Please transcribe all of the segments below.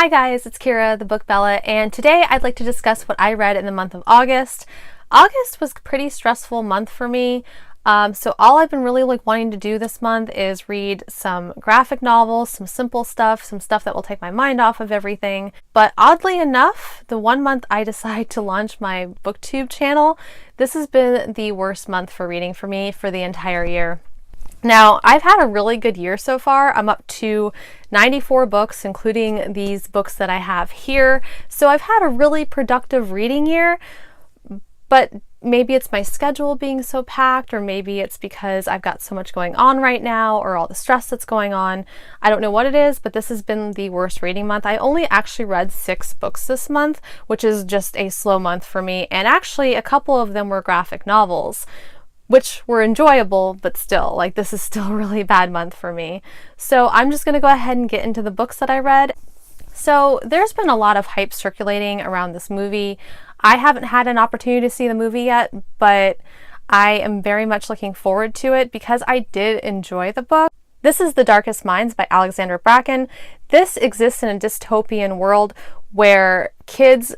Hi guys, it's Kira, Thebookbella, and today I'd like to discuss what I read in the month of August. August was a pretty stressful month for me, so all I've been really wanting to do this month is read some graphic novels, some simple stuff, some stuff that will take my mind off of everything. But oddly enough, the one month I decide to launch my BookTube channel, this has been the worst month for reading for me for the entire year. Now, I've had a really good year so far. I'm up to 94 books, including these books that I have here. So I've had a really productive reading year, but maybe it's my schedule being so packed, or maybe it's because I've got so much going on right now, or all the stress that's going on. I don't know what it is, but this has been the worst reading month. I only actually read 6 books this month, which is just a slow month for me. And actually, a couple of them were graphic novels, which were enjoyable, but still, this is still a really bad month for me. So I'm just gonna go ahead and get into the books that I read. So there's been a lot of hype circulating around this movie. I haven't had an opportunity to see the movie yet, but I am very much looking forward to it because I did enjoy the book. This is The Darkest Minds by Alexandra Bracken. This exists in a dystopian world where kids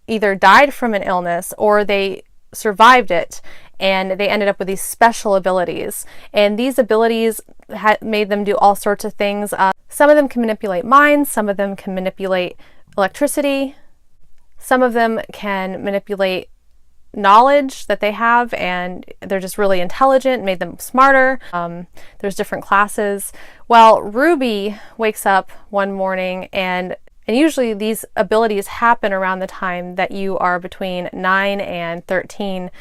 either died from an illness or they survived it, and they ended up with these special abilities. And these abilities made them do all sorts of things. Some of them can manipulate minds, some of them can manipulate electricity, some of them can manipulate knowledge that they have, and they're just really intelligent, made them smarter. There's different classes. Well, Ruby wakes up one morning, and usually these abilities happen around the time that you are between 9 and 13,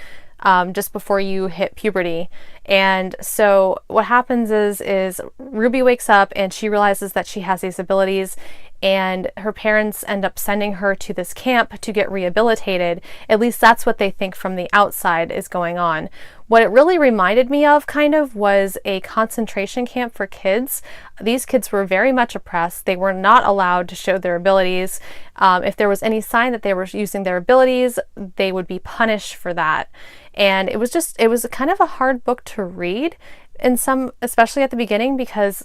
just before you hit puberty. And so what happens is Ruby wakes up and she realizes that she has these abilities, and her parents end up sending her to this camp to get rehabilitated. At least that's what they think from the outside is going on. What it really reminded me of was a concentration camp for kids. These kids were very much oppressed. They were not allowed to show their abilities. If there was any sign that they were using their abilities, they would be punished for that. And it was kind of a hard book to read, especially at the beginning, because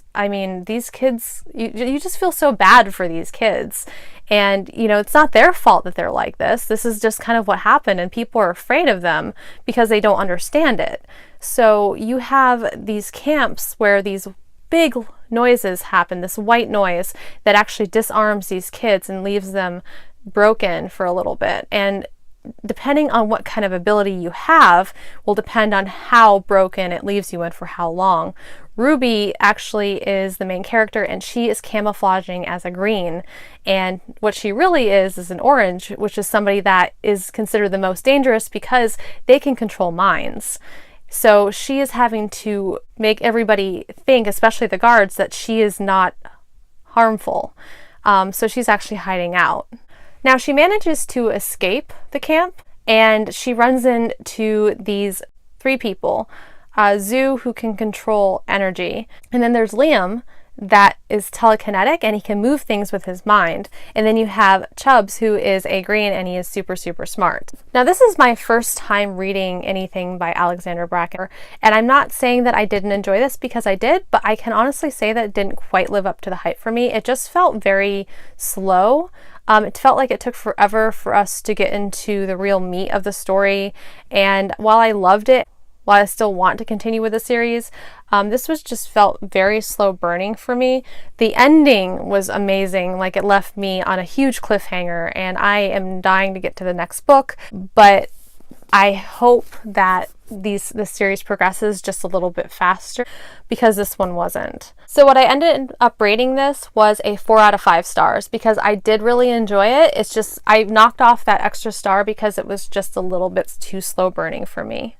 these kids, you just feel so bad for these kids. And it's not their fault that they're like this. This is just kind of what happened, and people are afraid of them because they don't understand it. So you have these camps where these big noises happen, this white noise that actually disarms these kids and leaves them broken for a little bit. And depending on what kind of ability you have will depend on how broken it leaves you and for how long. Ruby actually is the main character, and she is camouflaging as a green, and what she really is an orange, which is somebody that is considered the most dangerous because they can control minds. So she is having to make everybody think, especially the guards, that she is not harmful. So she's actually hiding out. Now, she manages to escape the camp, and she runs into these 3 people. Zoo, who can control energy. And then there's Liam, that is telekinetic, and he can move things with his mind. And then you have Chubbs, who is a green, and he is super, super smart. Now, this is my first time reading anything by Alexandra Bracken, and I'm not saying that I didn't enjoy this, because I did, but I can honestly say that it didn't quite live up to the hype for me. It just felt very slow. It felt like it took forever for us to get into the real meat of the story, and while I loved it, while I still want to continue with the series, this just felt very slow burning for me. The ending was amazing. It left me on a huge cliffhanger, and I am dying to get to the next book, but I hope that this series progresses just a little bit faster, because this one wasn't. So what I ended up rating this was a 4 out of 5 stars, because I did really enjoy it. It's just, I knocked off that extra star because it was just a little bit too slow burning for me.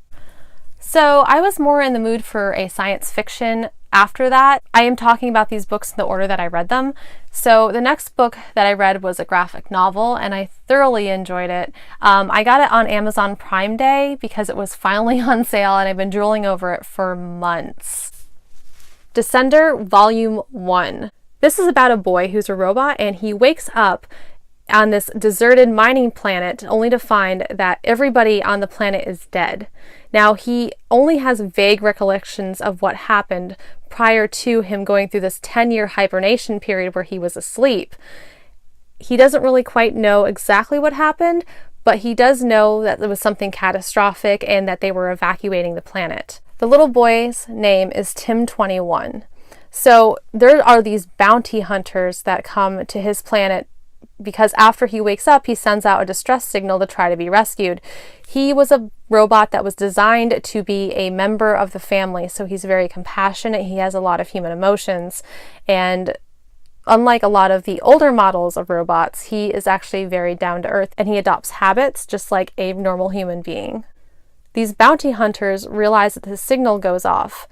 So I was more in the mood for a science fiction after that. I am talking about these books in the order that I read them. So the next book that I read was a graphic novel, and I thoroughly enjoyed it. I got it on Amazon Prime Day because it was finally on sale, and I've been drooling over it for months. Descender Volume 1. This is about a boy who's a robot, and he wakes up on this deserted mining planet only to find that everybody on the planet is dead. Now, he only has vague recollections of what happened prior to him going through this 10-year hibernation period where he was asleep. he doesn't really quite know exactly what happened, but he does know that it was something catastrophic and that they were evacuating the planet. The little boy's name is Tim 21. So there are these bounty hunters that come to his planet because after he wakes up, he sends out a distress signal to try to be rescued. He was a robot that was designed to be a member of the family, so he's very compassionate. He has a lot of human emotions, and unlike a lot of the older models of robots, he is actually very down to earth, and he adopts habits just like a normal human being. These bounty hunters realize that the signal goes off,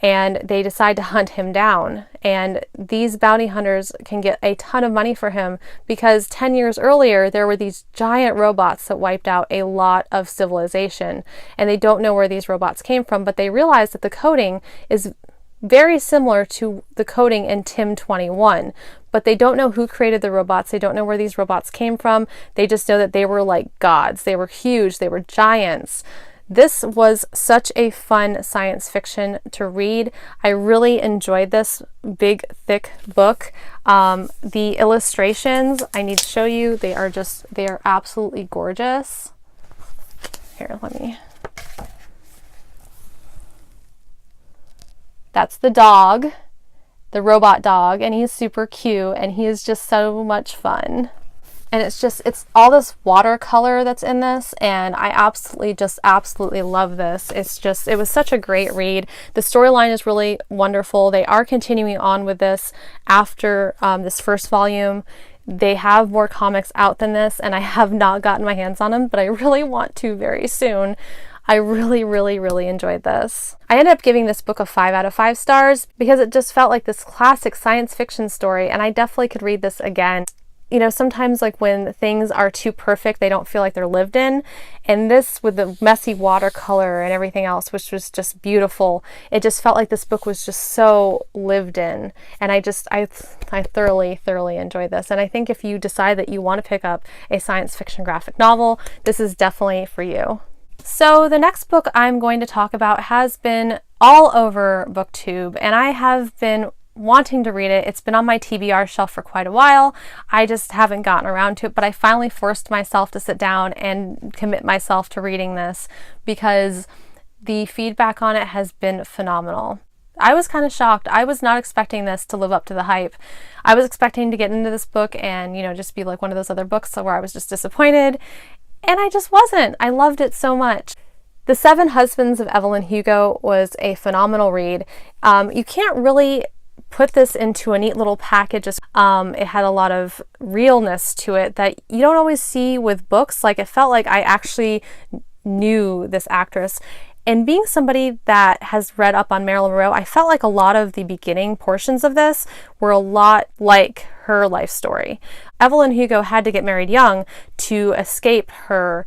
and they decide to hunt him down. And these bounty hunters can get a ton of money for him because 10 years earlier, there were these giant robots that wiped out a lot of civilization. And they don't know where these robots came from, but they realize that the coding is very similar to the coding in Tim 21. But they don't know who created the robots. They don't know where these robots came from. They just know that they were like gods. They were huge. They were giants. This was such a fun science fiction to read. I really enjoyed this big, thick book. The illustrations, I need to show you, they are absolutely gorgeous. Here, that's the dog, the robot dog, and he's super cute, and he is just so much fun. And it's all this watercolor that's in this, and I absolutely love this. It was such a great read. The storyline is really wonderful. They are continuing on with this after this first volume. They have more comics out than this, and I have not gotten my hands on them, but I really want to very soon. I really enjoyed this. I ended up giving this book a 5 out of 5 stars because it just felt like this classic science fiction story, and I definitely could read this again. You know, sometimes like when things are too perfect, they don't feel like they're lived in. And this, with the messy watercolor and everything else, which was just beautiful, it just felt like this book was just so lived in. And I thoroughly enjoyed this. And I think if you decide that you want to pick up a science fiction graphic novel, this is definitely for you. So the next book I'm going to talk about has been all over BookTube, and I have been wanting to read it. It's been on my TBR shelf for quite a while. I just haven't gotten around to it, but I finally forced myself to sit down and commit myself to reading this because the feedback on it has been phenomenal. I was kind of shocked. I was not expecting this to live up to the hype. I was expecting to get into this book and, you know, just be like one of those other books where I was just disappointed, and I just wasn't. I loved it so much. The Seven Husbands of Evelyn Hugo was a phenomenal read. You can't really put this into a neat little package. It had a lot of realness to it that you don't always see with books. Like, it felt like I actually knew this actress. And being somebody that has read up on Marilyn Monroe, I felt like a lot of the beginning portions of this were a lot like her life story. Evelyn Hugo had to get married young to escape her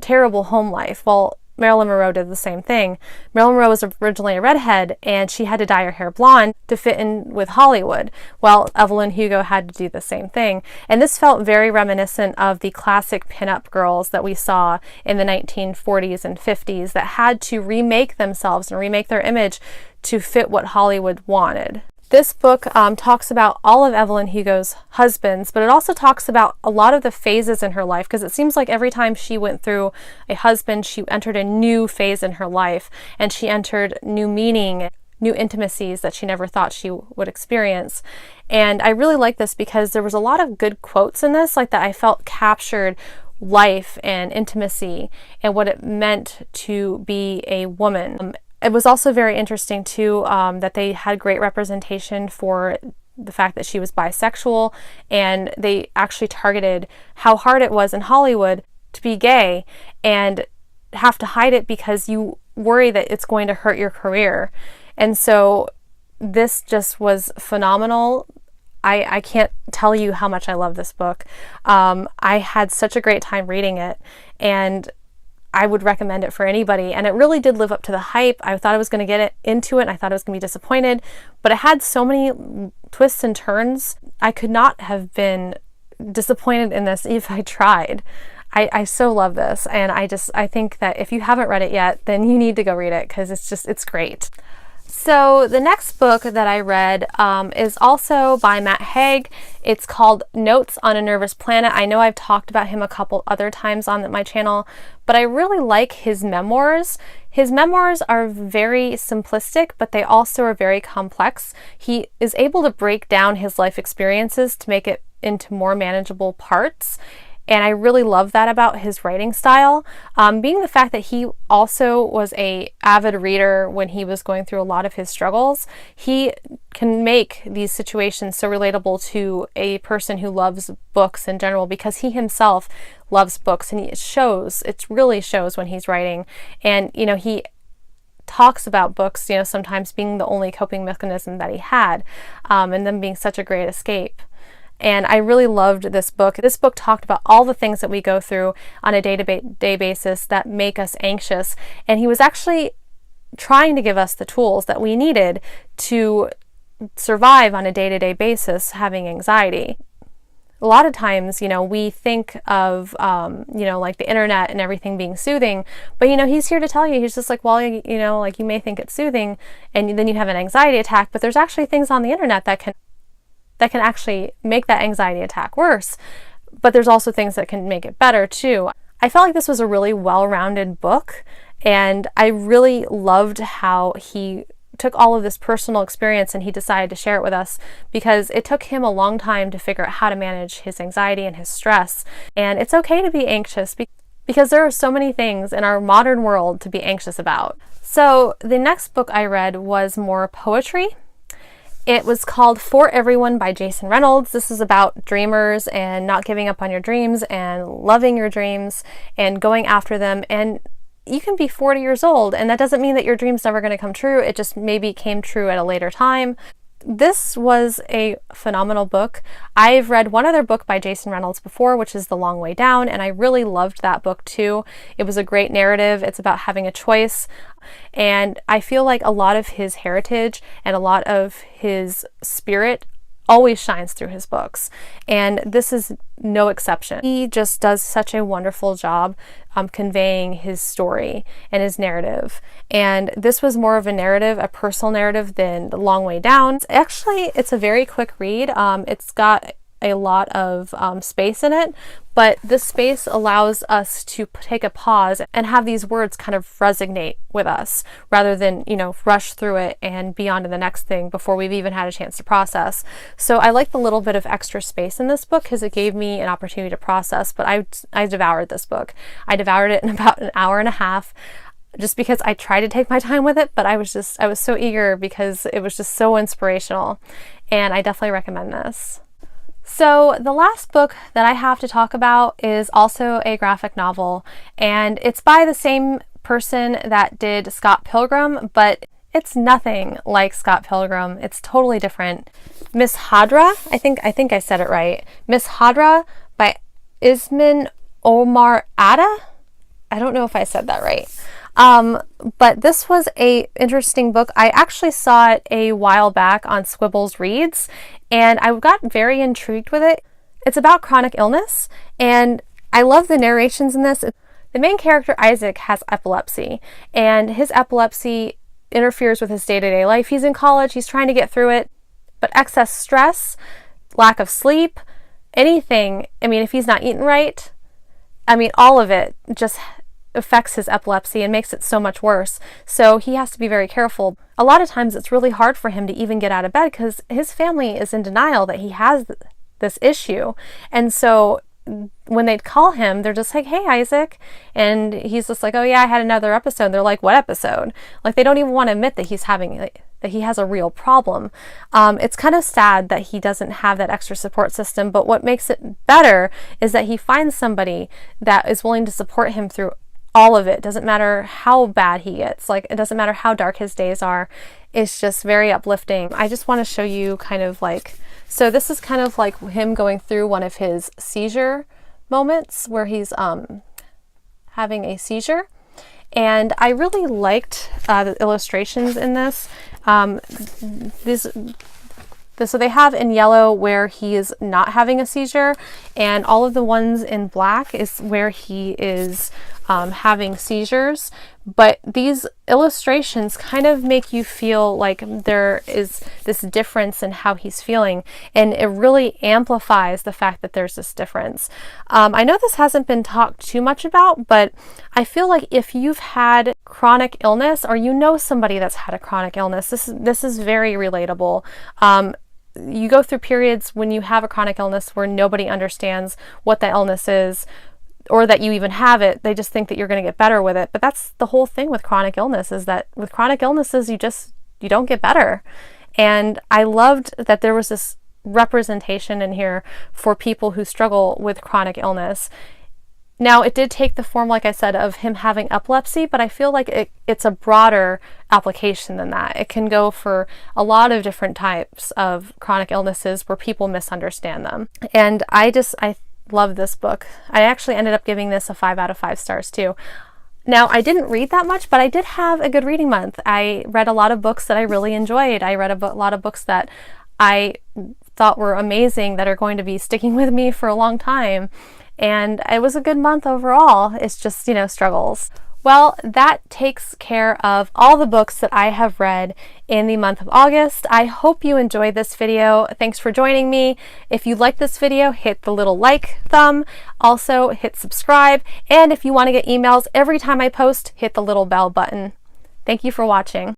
terrible home life. Well, Marilyn Monroe did the same thing. Marilyn Monroe was originally a redhead, and she had to dye her hair blonde to fit in with Hollywood. Well, Evelyn Hugo had to do the same thing. And this felt very reminiscent of the classic pinup girls that we saw in the 1940s and 50s that had to remake themselves and remake their image to fit what Hollywood wanted. This book talks about all of Evelyn Hugo's husbands, but it also talks about a lot of the phases in her life, because it seems like every time she went through a husband, she entered a new phase in her life, and she entered new meaning, new intimacies that she never thought she would experience. And I really like this because there was a lot of good quotes in this, like that I felt captured life and intimacy and what it meant to be a woman. It was also very interesting too that they had great representation for the fact that she was bisexual, and they actually targeted how hard it was in Hollywood to be gay and have to hide it because you worry that it's going to hurt your career. And so this just was phenomenal. I can't tell you how much I love this book. I had such a great time reading it, and I would recommend it for anybody. And it really did live up to the hype. I thought I was going to get into it, and I thought I was going to be disappointed, but it had so many twists and turns. I could not have been disappointed in this if I tried. I so love this, and I think that if you haven't read it yet, then you need to go read it because it's great. So the next book that I read is also by Matt Haig. It's called Notes on a Nervous Planet. I know I've talked about him a couple other times on my channel, but I really like his memoirs. His memoirs are very simplistic, but they also are very complex. He is able to break down his life experiences to make it into more manageable parts. And I really love that about his writing style, being the fact that he also was an avid reader when he was going through a lot of his struggles. He can make these situations so relatable to a person who loves books in general, because he himself loves books, and it really shows when he's writing. And, you know, he talks about books, you know, sometimes being the only coping mechanism that he had, and them being such a great escape. And I really loved this book. This book talked about all the things that we go through on a day-to-day basis that make us anxious. And he was actually trying to give us the tools that we needed to survive on a day-to-day basis having anxiety. A lot of times, you know, we think of, you know, like the internet and everything being soothing, but, you know, he's here to tell you, he's just like, well, you know, like you may think it's soothing and then you have an anxiety attack, but there's actually things on the internet that can actually make that anxiety attack worse, but there's also things that can make it better too. I felt like this was a really well-rounded book, and I really loved how he took all of this personal experience and he decided to share it with us, because it took him a long time to figure out how to manage his anxiety and his stress. And it's okay to be anxious because there are so many things in our modern world to be anxious about. So the next book I read was more poetry. It was called For Everyone by Jason Reynolds. This is about dreamers and not giving up on your dreams and loving your dreams and going after them. And you can be 40 years old, and that doesn't mean that your dream's never going to come true. It just maybe came true at a later time. This was a phenomenal book. I've read one other book by Jason Reynolds before, which is The Long Way Down, and I really loved that book too. It was a great narrative. It's about having a choice, and I feel like a lot of his heritage and a lot of his spirit always shines through his books, and this is no exception. He just does such a wonderful job conveying his story and his narrative, and this was more of a narrative, a personal narrative, than The Long Way Down. Actually, it's a very quick read. It's got a lot of space in it, but this space allows us to take a pause and have these words kind of resonate with us, rather than, you know, rush through it and be on to the next thing before we've even had a chance to process. So I like the little bit of extra space in this book because it gave me an opportunity to process, but I devoured this book. I devoured it in about an hour and a half, just because I tried to take my time with it, but I was so eager because it was just so inspirational, and I definitely recommend this. So the last book that I have to talk about is also a graphic novel, and it's by the same person that did Scott Pilgrim, but it's nothing like Scott Pilgrim. It's totally different. Miss Hadra, I think I said it right. Miss Hadra by Ismin Omar Atta. I don't know if I said that right. But this was a interesting book. I actually saw it a while back on Squibbles Reads, and I got very intrigued with it. It's about chronic illness, and I love the narrations in this. The main character, Isaac, has epilepsy, and his epilepsy interferes with his day-to-day life. He's in college, he's trying to get through it, but excess stress, lack of sleep, anything, I mean, if he's not eating right, I mean, all of it just affects his epilepsy and makes it so much worse. So he has to be very careful. A lot of times it's really hard for him to even get out of bed because his family is in denial that he has this issue. And so when they'd call him, they're just like, "Hey, Isaac," and he's just like, "Oh yeah, I had another episode." They're like, "What episode?" Like, they don't even want to admit that that he has a real problem. It's kind of sad that he doesn't have that extra support system, but what makes it better is that he finds somebody that is willing to support him through all of it. Doesn't matter how bad he gets, like, it doesn't matter how dark his days are. It's just very uplifting. I just want to show you kind of like, so this is kind of like him going through one of his seizure moments where he's having a seizure, and I really liked the illustrations in this. So they have in yellow where he is not having a seizure, and all of the ones in black is where he is having seizures, but these illustrations kind of make you feel like there is this difference in how he's feeling, and it really amplifies the fact that there's this difference. I know this hasn't been talked too much about, but I feel like if you've had chronic illness, or you know somebody that's had a chronic illness, this is very relatable. You go through periods when you have a chronic illness where nobody understands what that illness is, or that you even have it. They just think that you're going to get better with it. But that's the whole thing with chronic illness, is that with chronic illnesses, you don't get better. And I loved that there was this representation in here for people who struggle with chronic illness. Now, it did take the form, like I said, of him having epilepsy, but I feel like it's a broader application than that. It can go for a lot of different types of chronic illnesses where people misunderstand them. And I love this book. I actually ended up giving this a 5 out of 5 stars too. Now, I didn't read that much, but I did have a good reading month. I read a lot of books that I really enjoyed. I read a lot of books that I thought were amazing, that are going to be sticking with me for a long time. And it was a good month overall. It's just, struggles. Well, that takes care of all the books that I have read in the month of August. I hope you enjoyed this video. Thanks for joining me. If you like this video, hit the little like thumb. Also, hit subscribe. And if you want to get emails every time I post, hit the little bell button. Thank you for watching.